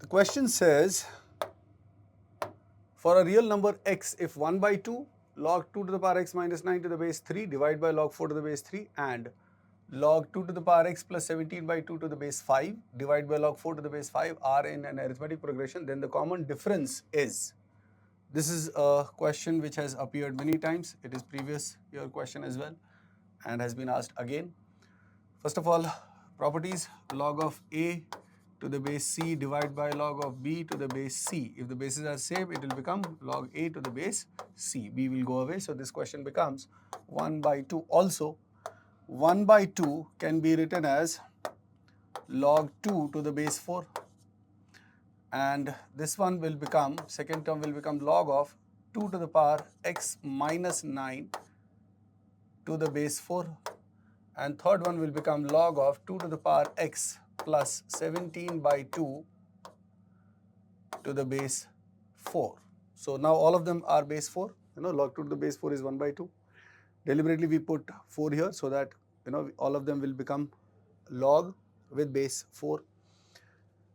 The question says, for a real number x, if 1 by 2 log 2 to the power x minus 9 to the base 3 divided by log 4 to the base 3 and log 2 to the power x plus 17 by 2 to the base 5 divided by log 4 to the base 5 are in an arithmetic progression, then the common difference is. This is a question which has appeared many times. It is previous year question as well and has been asked again. First of all, properties, log of a to the base c divided by log of b to the base c. If the bases are same, it will become log a to the base c. b will go away, so this question becomes 1 by 2. Also, 1 by 2 can be written as log 2 to the base 4. And this one will become, second term will become log of 2 to the power x minus 9 to the base 4. And third one will become log of 2 to the power x plus 17 by 2 to the base 4. So now all of them are base 4. Log 2 to the base 4 is 1 by 2. Deliberately we put 4 here so that all of them will become log with base 4.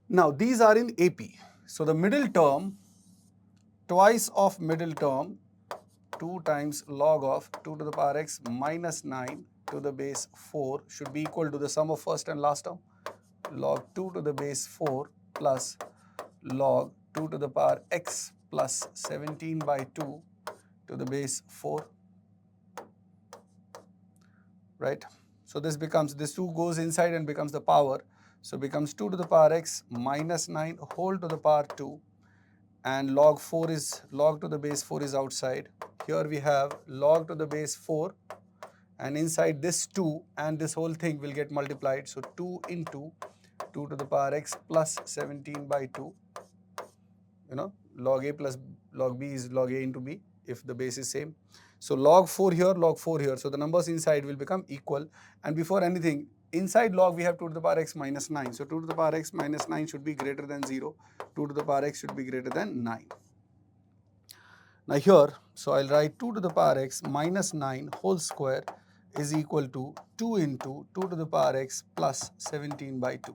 Now these are in AP. So the middle term, twice of middle term, 2 times log of 2 to the power x minus 9 to the base 4 should be equal to the sum of first and last term, log 2 to the base 4 plus log 2 to the power x plus 17 by 2 to the base 4, right? So this becomes, this 2 goes inside and becomes the power, so becomes 2 to the power x minus 9 whole to the power 2, and log 4 is, log to the base 4 is outside. Here we have log to the base 4, and inside this 2 and this whole thing will get multiplied. So 2 into 2 to the power x plus 17 by 2. Log a plus log b is log a into b if the base is same. So log 4 here, log 4 here. So the numbers inside will become equal. And before anything, inside log we have 2 to the power x minus 9. So 2 to the power x minus 9 should be greater than 0. 2 to the power x should be greater than 9. Now here, so I'll write 2 to the power x minus 9 whole square is equal to 2 into 2 to the power x plus 17 by 2.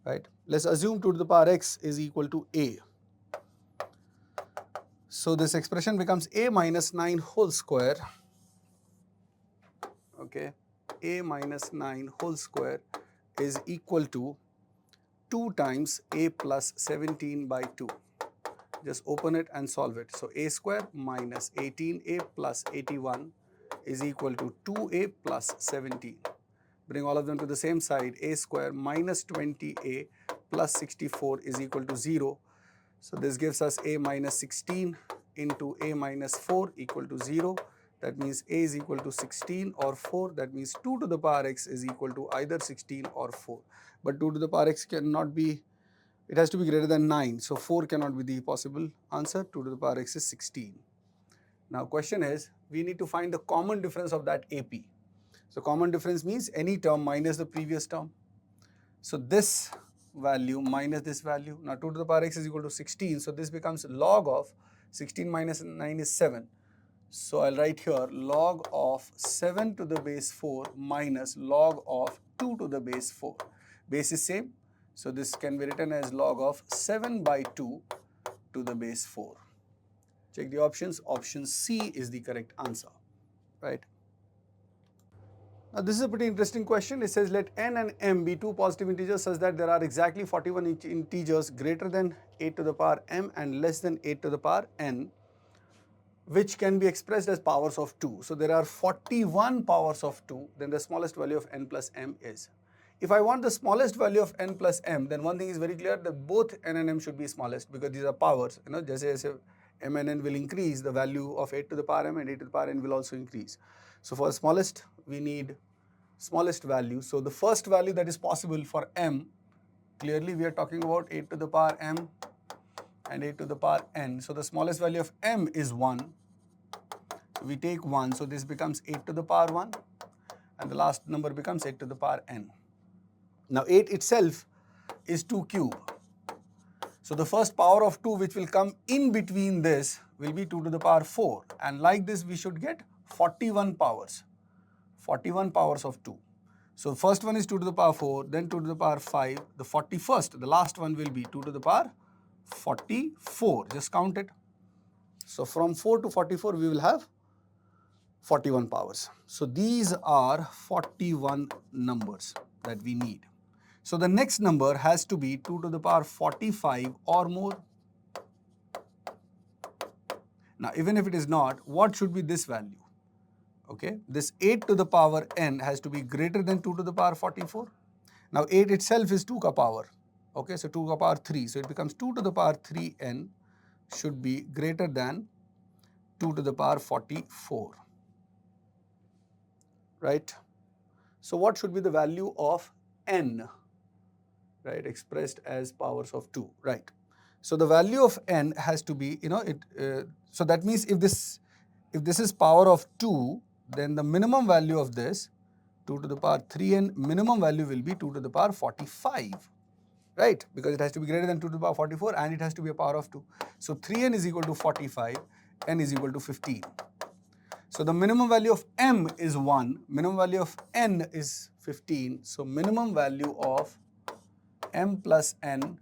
Right? Let's assume 2 to the power x is equal to a. So this expression becomes a minus 9 whole square. Okay, a minus 9 whole square is equal to 2 times a plus 17 by 2. Just open it and solve it. So a square minus 18a plus 81 is equal to 2a plus 17. Bring all of them to the same side. A square minus 20a plus 64 is equal to 0. So this gives us a minus 16 into a minus 4 equal to 0. That means a is equal to 16 or 4. That means 2 to the power x is equal to either 16 or 4. But 2 to the power x cannot be, it has to be greater than 9. So 4 cannot be the possible answer. 2 to the power x is 16. Now question is, we need to find the common difference of that AP. So common difference means any term minus the previous term. So this value minus this value. Now 2 to the power x is equal to 16. So this becomes log of 16 minus 9 is 7. So I'll write here log of 7 to the base 4 minus log of 2 to the base 4. Base is same. So this can be written as log of 7 by 2 to the base 4. Check the options. Option C is the correct answer, right? Now this is a pretty interesting question. It says let n and m be two positive integers such that there are exactly 41 integers greater than 8 to the power m and less than 8 to the power n, which can be expressed as powers of 2. So there are 41 powers of 2, then the smallest value of n plus m is. If I want the smallest value of n plus m, then one thing is very clear, that both n and m should be smallest because these are powers. Just m and n will increase, the value of 8 to the power m and 8 to the power n will also increase. So for smallest, we need smallest value. So the first value that is possible for m, clearly we are talking about 8 to the power m and 8 to the power n. So the smallest value of m is 1. So we take 1. So this becomes 8 to the power 1 and the last number becomes 8 to the power n. Now 8 itself is 2 cube. So the first power of 2 which will come in between this will be 2 to the power 4. And like this we should get 41 powers. 41 powers of 2. So first one is 2 to the power 4, then 2 to the power 5. The 41st, the last one will be 2 to the power 44. Just count it. So from 4 to 44, we will have 41 powers. So these are 41 numbers that we need. So the next number has to be 2 to the power 45 or more. Now, even if it is not, what should be this value? Okay, this 8 to the power n has to be greater than 2 to the power 44. Now, 8 itself is 2 ka power. Okay, so 2 ka power 3. So it becomes 2 to the power 3n should be greater than 2 to the power 44. Right? So what should be the value of n? Right, expressed as powers of 2. Right. So the value of n has to be, so that means if this is power of 2, then the minimum value of this 2 to the power 3n minimum value will be 2 to the power 45, right? Because it has to be greater than 2 to the power 44 and it has to be a power of 2. So 3n is equal to 45, n is equal to 15. So the minimum value of m is 1, minimum value of n is 15. So minimum value of m plus n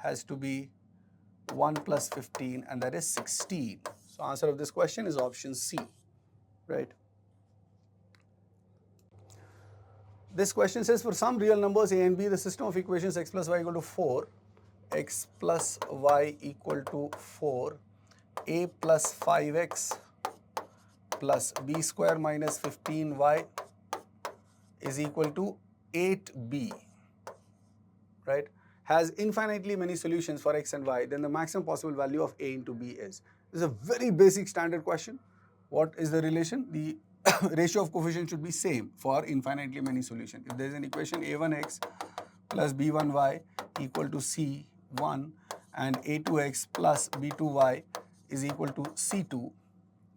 has to be 1 plus 15, and that is 16. So answer of this question is option C, right? This question says for some real numbers a and b, the system of equations x plus y equal to 4, x plus y equal to 4, a plus 5x plus b square minus 15y is equal to 8b, right, has infinitely many solutions for x and y, then the maximum possible value of a into b is. This is a very basic standard question. What is the relation? The ratio of coefficients should be same for infinitely many solutions. If there is an equation a1x plus b1y equal to c1 and a2x plus b2y is equal to c2,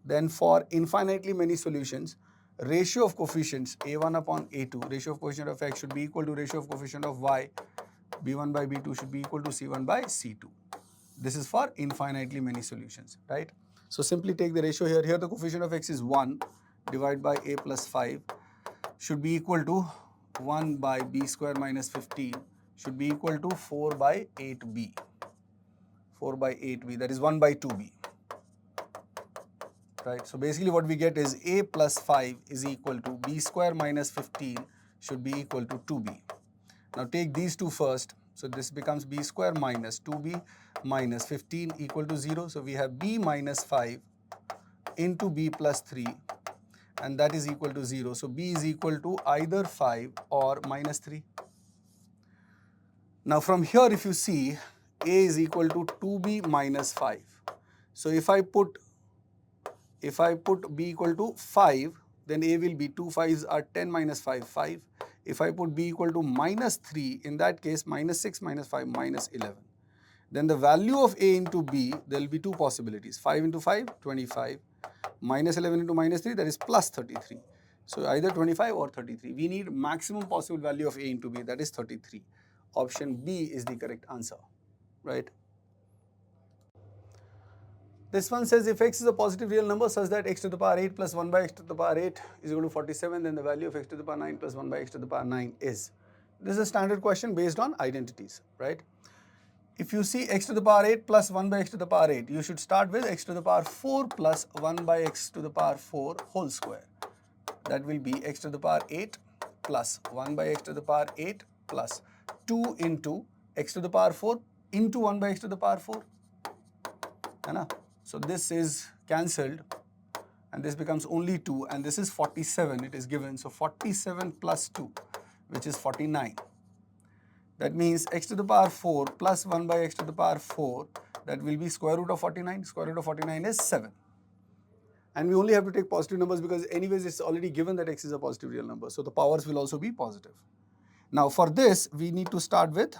then for infinitely many solutions, ratio of coefficients a1 upon a2, ratio of coefficient of x should be equal to ratio of coefficient of y, b1 by b2 should be equal to c1 by c2. This is for infinitely many solutions, right? So simply take the ratio here. Here the coefficient of x is 1 divided by a plus 5 should be equal to 1 by b square minus 15 should be equal to 4 by 8b. 4 by 8b, that is 1 by 2b. Right? So basically what we get is a plus 5 is equal to b square minus 15 should be equal to 2b. Now take these two first. So this becomes b square minus 2b minus 15 equal to 0. So we have b minus 5 into b plus 3 and that is equal to 0. So b is equal to either 5 or minus 3. Now from here if you see a is equal to 2b minus 5. So if I put b equal to 5, then a will be 2 5s are 10 minus 5, 5. If I put b equal to minus 3, in that case minus 6 minus 5 minus 11. Then the value of a into b, there will be two possibilities. 5 into 5, 25. Minus 11 into minus 3, that is plus 33. So either 25 or 33. We need maximum possible value of a into b, that is 33. Option B is the correct answer, right? This one says if x is a positive real number such that x to the power 8 plus 1 by x to the power 8 is equal to 47, then the value of x to the power 9 plus 1 by x to the power 9 is. This is a standard question based on identities, right? If you see x to the power 8 plus 1 by x to the power 8, you should start with x to the power 4 plus 1 by x to the power 4 whole square. That will be x to the power 8 plus 1 by x to the power 8 plus 2 into x to the power 4 into 1 by x to the power 4. So this is cancelled and this becomes only 2 and this is 47, it is given. So 47 plus 2, which is 49. That means x to the power 4 plus 1 by x to the power 4, that will be square root of 49. Square root of 49 is 7. And we only have to take positive numbers because anyways it's already given that x is a positive real number. So the powers will also be positive. Now for this we need to start with,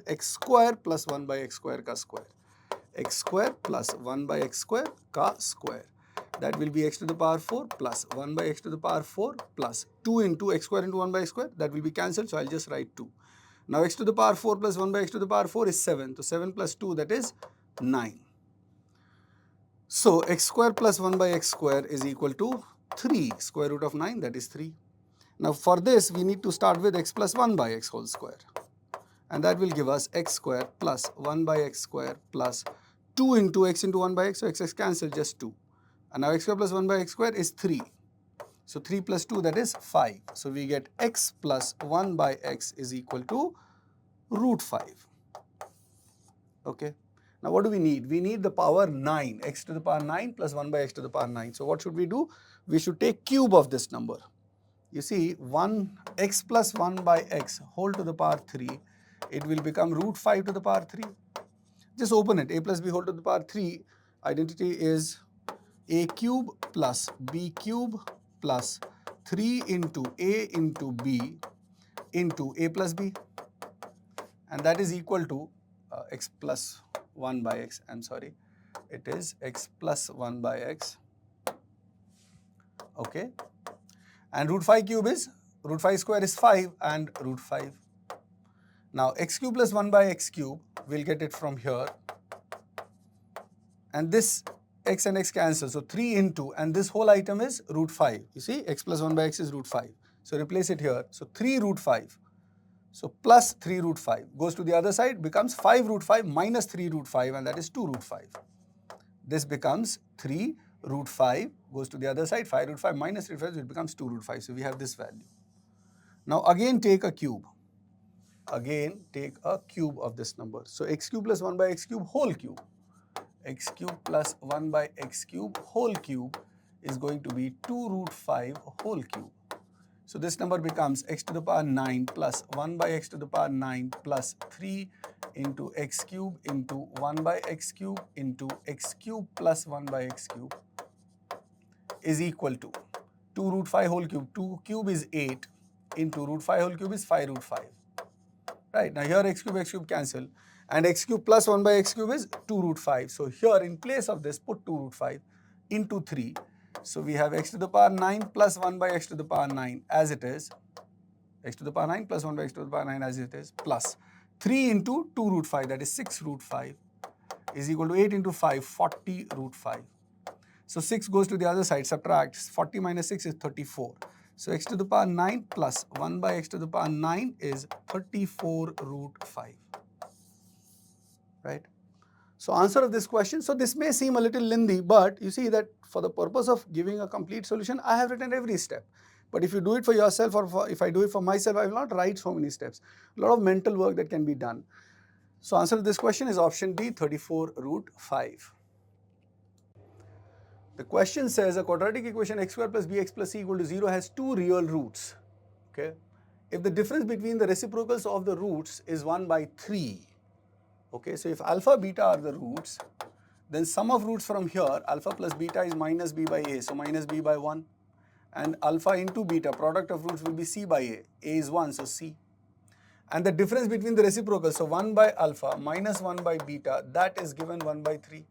x square plus 1 by x square ka square. X square plus 1 by x square ka square. That will be x to the power 4 plus 1 by x to the power 4 plus 2 into x square into 1 by x square. That will be cancelled, so I'll just write 2. Now x to the power 4 plus 1 by x to the power 4 is 7. So 7 plus 2, that is 9. So x square plus 1 by x square is equal to 3 square root of 9, that is 3. Now for this we need to start with x plus 1 by x whole square, and that will give us x square plus 1 by x square plus 2 into x into 1 by x, so x cancel, just 2. And now x square plus 1 by x square is 3. So 3 plus 2, that is 5. So we get x plus 1 by x is equal to root 5. Okay. Now what do we need? We need the power 9, x to the power 9 plus 1 by x to the power 9. So what should we do? We should take cube of this number. You see, x plus 1 by x whole to the power 3, it will become root 5 to the power 3. Just open it. A plus b whole to the power 3, identity is a cube plus b cube plus 3 into a into b into a plus b, and that is equal to x plus 1 by x, I'm sorry, it is x plus 1 by x, okay, and root 5 cube is, root 5 square is 5 and root 5. Now x cube plus 1 by x cube, we'll get it from here, and this x and x cancel, so 3 into, and this whole item is root 5. You see, x plus 1 by x is root 5. So replace it here. So 3 root 5. So plus 3 root 5 goes to the other side, becomes 5 root 5 minus 3 root 5, and that is 2 root 5. This becomes 3 root 5 goes to the other side, 5 root 5 minus 3 root 5, so it becomes 2 root 5. So we have this value. Now again take a cube. Again take a cube of this number. So x cube plus 1 by x cube whole cube. X cube plus 1 by x cube whole cube is going to be 2 root 5 whole cube. So this number becomes x to the power 9 plus 1 by x to the power 9 plus 3 into x cube into 1 by x cube into x cube plus 1 by x cube is equal to 2 root 5 whole cube. 2 cube is 8 into root 5 whole cube is 5 root 5. Right, now here x cube cancel, and x cube plus 1 by x cube is 2 root 5. So here in place of this, put 2 root 5 into 3. So we have x to the power 9 plus 1 by x to the power 9 as it is, x to the power 9 plus 1 by x to the power 9 as it is, plus 3 into 2 root 5, that is 6 root 5, is equal to 8 into 5, 40 root 5. So 6 goes to the other side, subtract, 40 minus 6 is 34. So x to the power 9 plus 1 by x to the power 9 is 34 root 5. Right? So answer of this question, so this may seem a little lengthy, but you see that for the purpose of giving a complete solution, I have written every step. But if you do it for yourself, or if I do it for myself, I will not write so many steps. A lot of mental work that can be done. So answer to this question is option D, 34 root 5. The question says a quadratic equation x square plus bx plus c equal to 0 has two real roots. Okay? If the difference between the reciprocals of the roots is 1 by 3, okay, so if alpha beta are the roots, then sum of roots from here, alpha plus beta is minus b by a, so minus b by 1. And alpha into beta, product of roots will be c by a is 1, so c. And the difference between the reciprocals, so 1 by alpha minus 1 by beta, that is given 1 by 3.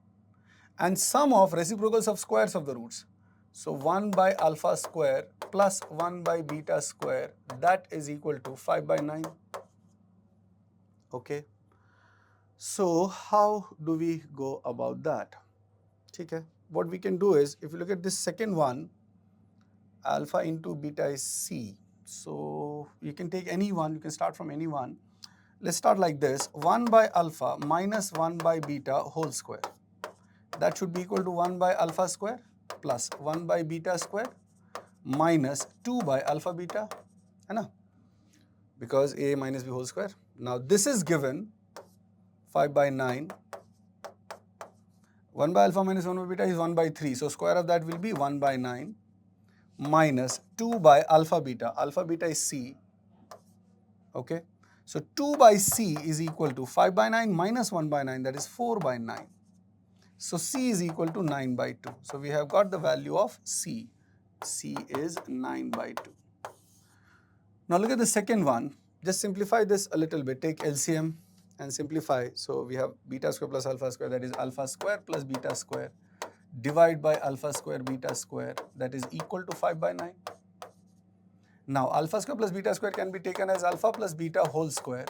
And sum of reciprocals of squares of the roots, so 1 by alpha square plus 1 by beta square, that is equal to 5 by 9. Okay. So how do we go about that? Okay. What we can do is, if you look at this second one, alpha into beta is c. So you can take any one, you can start from any one. Let's start like this, 1 by alpha minus 1 by beta whole square. That should be equal to 1 by alpha square plus 1 by beta square minus 2 by alpha beta, because a minus b whole square. Now this is given 5 by 9. 1 by alpha minus 1 by beta is 1 by 3. So square of that will be 1 by 9 minus 2 by alpha beta. Alpha beta is c. Okay. So 2 by c is equal to 5 by 9 minus 1 by 9, that is 4 by 9. So c is equal to 9 by 2. So we have got the value of c. c is 9 by 2. Now look at the second one. Just simplify this a little bit. Take LCM and simplify. So we have beta square plus alpha square, that is alpha square plus beta square, divide by alpha square beta square, that is equal to 5 by 9. Now alpha square plus beta square can be taken as alpha plus beta whole square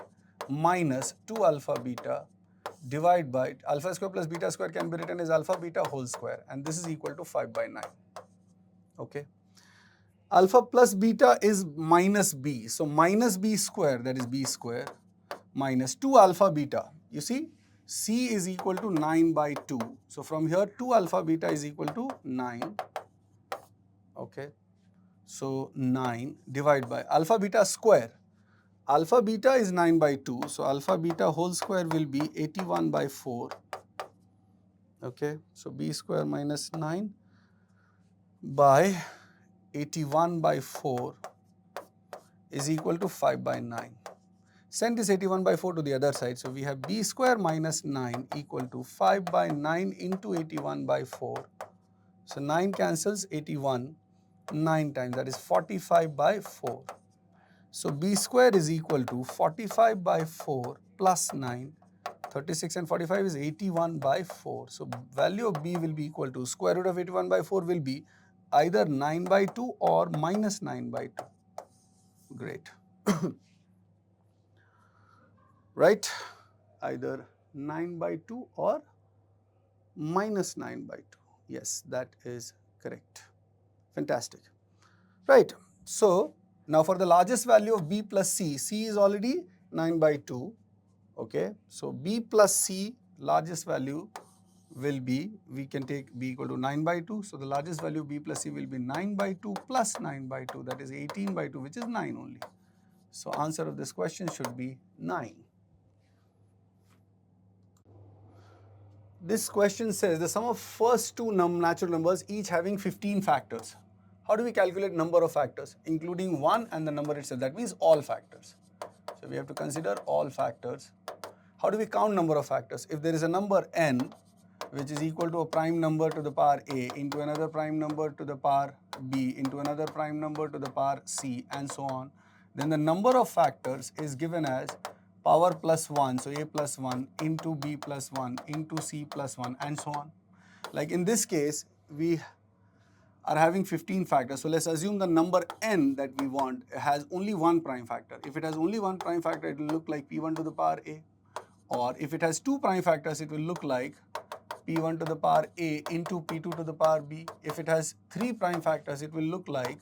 minus 2 alpha beta, divide by alpha square plus beta square can be written as alpha beta whole square, and this is equal to 5 by 9. Okay. Alpha plus beta is minus b. So minus b square, that is b square, minus 2 alpha beta. You see, c is equal to 9 by 2. So from here, 2 alpha beta is equal to 9. Okay. So 9 divided by alpha beta square. Alpha beta is 9 by 2. So alpha beta whole square will be 81 by 4. Okay. So b square minus 9 by 81 by 4 is equal to 5 by 9. Send this 81 by 4 to the other side. So we have b square minus 9 equal to 5 by 9 into 81 by 4. So 9 cancels 81 9 times, that is 45 by 4. So b square is equal to 45 by 4 plus 9. 36 and 45 is 81 by 4. So value of b will be equal to square root of 81 by 4 will be either 9 by 2 or minus 9 by 2. Great. Right? Either 9 by 2 or minus 9 by 2. Yes, that is correct. Fantastic. Right. So now for the largest value of b plus c, c is already 9 by 2. Okay. So b plus c largest value will be, we can take b equal to 9 by 2. So the largest value of b plus c will be 9 by 2 plus 9 by 2, that is 18 by 2, which is 9 only. So answer of this question should be 9. This question says the sum of first two natural numbers each having 15 factors. How do we calculate number of factors? Including 1 and the number itself. That means all factors. So we have to consider all factors. How do we count number of factors? If there is a number n which is equal to a prime number to the power a into another prime number to the power b into another prime number to the power c and so on, then the number of factors is given as power plus 1, so a plus 1 into b plus 1 into c plus 1 and so on. Like in this case, we are having 15 factors. So let's assume the number n that we want has only one prime factor. If it has only one prime factor, it will look like p1 to the power a. Or if it has two prime factors, it will look like p1 to the power a into p2 to the power b. If it has three prime factors, it will look like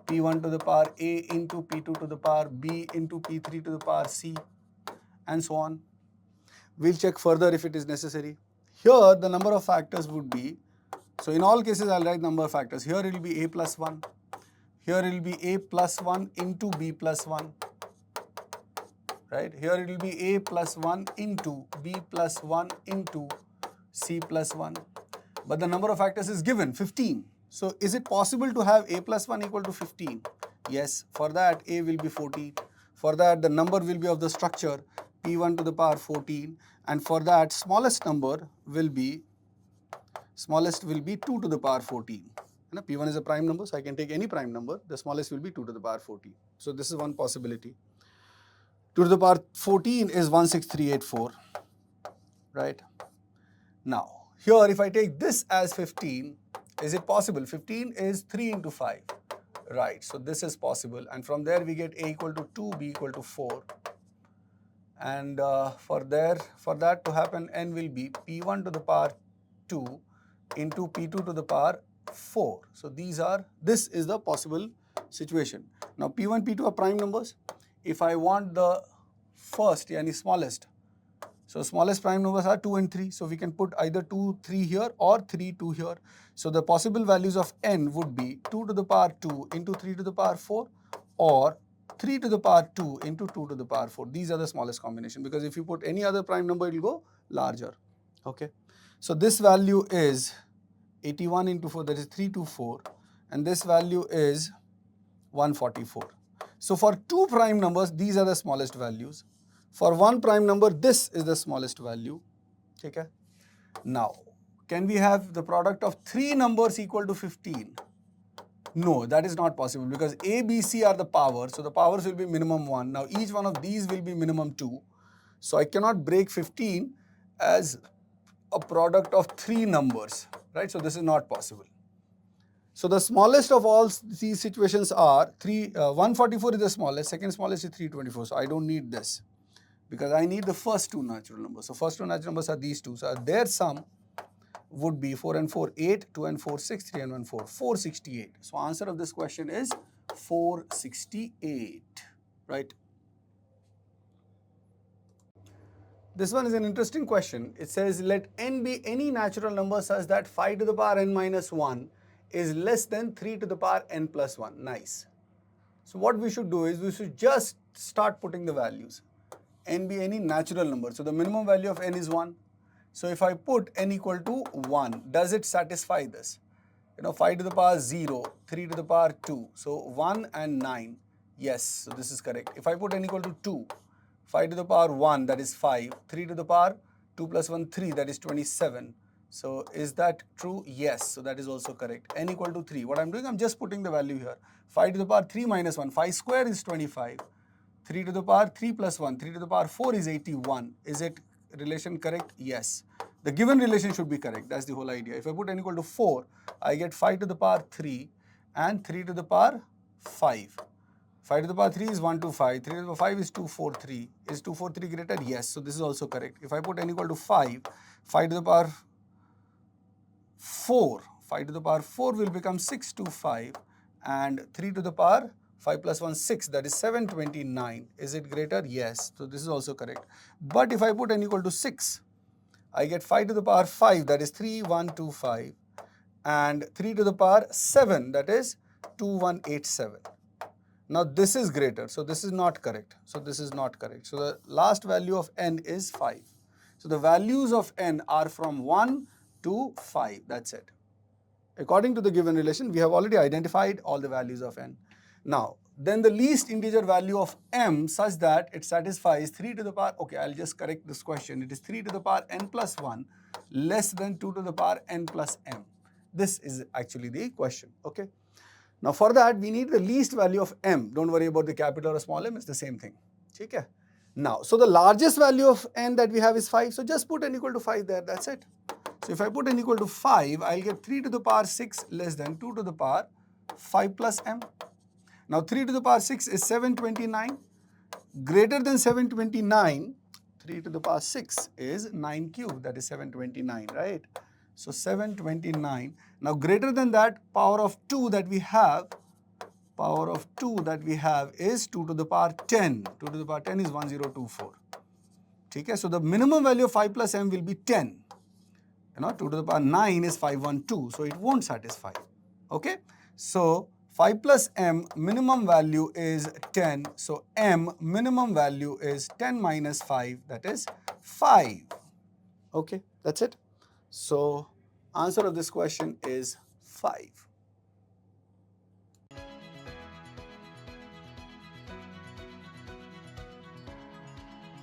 p1 to the power a into p2 to the power b into p3 to the power c and so on. We'll check further if it is necessary. Here the number of factors would be, so in all cases I'll write number of factors. Here it will be a plus 1. Here it will be a plus 1 into b plus 1. Right? Here it will be a plus 1 into b plus 1 into c plus 1. But the number of factors is given 15. So is it possible to have a plus 1 equal to 15? Yes. For that a will be 14. For that the number will be of the structure p1 to the power 14, and for that smallest number will be 2 to the power 14. P1 is a prime number, so I can take any prime number. The smallest will be 2 to the power 14. So this is one possibility. 2 to the power 14 is 16384. Right? Now, here if I take this as 15, is it possible? 15 is 3 into 5. Right, so this is possible. And from there we get a equal to 2, b equal to 4. And for that to happen, n will be p1 to the power 2 into p2 to the power 4. So this is the possible situation. Now p1, p2 are prime numbers. If I want the first, yani smallest, so smallest prime numbers are 2 and 3. So we can put either 2, 3 here or 3, 2 here. So the possible values of n would be 2 to the power 2 into 3 to the power 4 or 3 to the power 2 into 2 to the power 4. These are the smallest combination, because if you put any other prime number, it will go larger. Okay. So this value is 81 into 4, that is 324, and this value is 144. So for two prime numbers, these are the smallest values. For one prime number, this is the smallest value. Okay. Now, can we have the product of three numbers equal to 15? No, that is not possible, because A, B, C are the powers. So the powers will be minimum 1. Now each one of these will be minimum 2. So I cannot break 15 as a product of three numbers. Right? So this is not possible. So the smallest of all these situations are 144 is the smallest, second smallest is 324. So I don't need this, because I need the first two natural numbers. So first two natural numbers are these two. So their sum would be 4 and 4, 8, 2 and 4, 6, 3 and 1, 4, 468. So answer of this question is 468, right? This one is an interesting question. It says, let n be any natural number such that 5 to the power n minus 1 is less than 3 to the power n plus 1. Nice. So what we should do is we should just start putting the values. N be any natural number. So the minimum value of n is 1. So if I put n equal to 1, does it satisfy this? 5 to the power 0, 3 to the power 2. So 1 and 9. Yes, so this is correct. If I put n equal to 2, 5 to the power 1, that is 5. 3 to the power 2 plus 1, 3, that is 27. So is that true? Yes, so that is also correct. N equal to 3. What I'm doing, I'm just putting the value here. 5 to the power 3 minus 1. 5 square is 25. 3 to the power 3 plus 1. 3 to the power 4 is 81. Is it relation correct? Yes. The given relation should be correct. That's the whole idea. If I put n equal to 4, I get 5 to the power 3 and 3 to the power 5. 5 to the power 3 is 125. 3 to the power 5 is 243. Is 243 greater? Yes. So this is also correct. If I put n equal to 5, 5 to the power 4. 5 to the power 4 will become 625 and 3 to the power 5 plus 1, 6, that is 729. Is it greater? Yes. So this is also correct. But if I put n equal to 6, I get 5 to the power 5, that is 3125, and 3 to the power 7, that is 2187. Now this is greater, so this is not correct. So this is not correct. So the last value of n is 5. So the values of n are from 1 to 5, that's it. According to the given relation, we have already identified all the values of n. Now, then the least integer value of m such that it satisfies 3 to the power, okay, I'll just correct this question. It is 3 to the power n plus 1 less than 2 to the power n plus m. This is actually the question, okay. Now for that, we need the least value of m. Don't worry about the capital or small m, it's the same thing. Okay? Now, so the largest value of n that we have is 5. So just put n equal to 5 there, that's it. So if I put n equal to 5, I'll get 3 to the power 6 less than 2 to the power 5 plus m. Now 3 to the power 6 is 729. Greater than 729, 3 to the power 6 is 9 cube, that is 729, right? So 729. Now greater than that, power of 2 that we have, is 2 to the power 10. 2 to the power 10 is 1024. Okay, so the minimum value of 5 plus m will be 10. 2 to the power 9 is 512, so it won't satisfy. Okay, so 5 plus m minimum value is 10, so m minimum value is 10 minus 5, that is 5. Okay, that's it. So answer of this question is 5.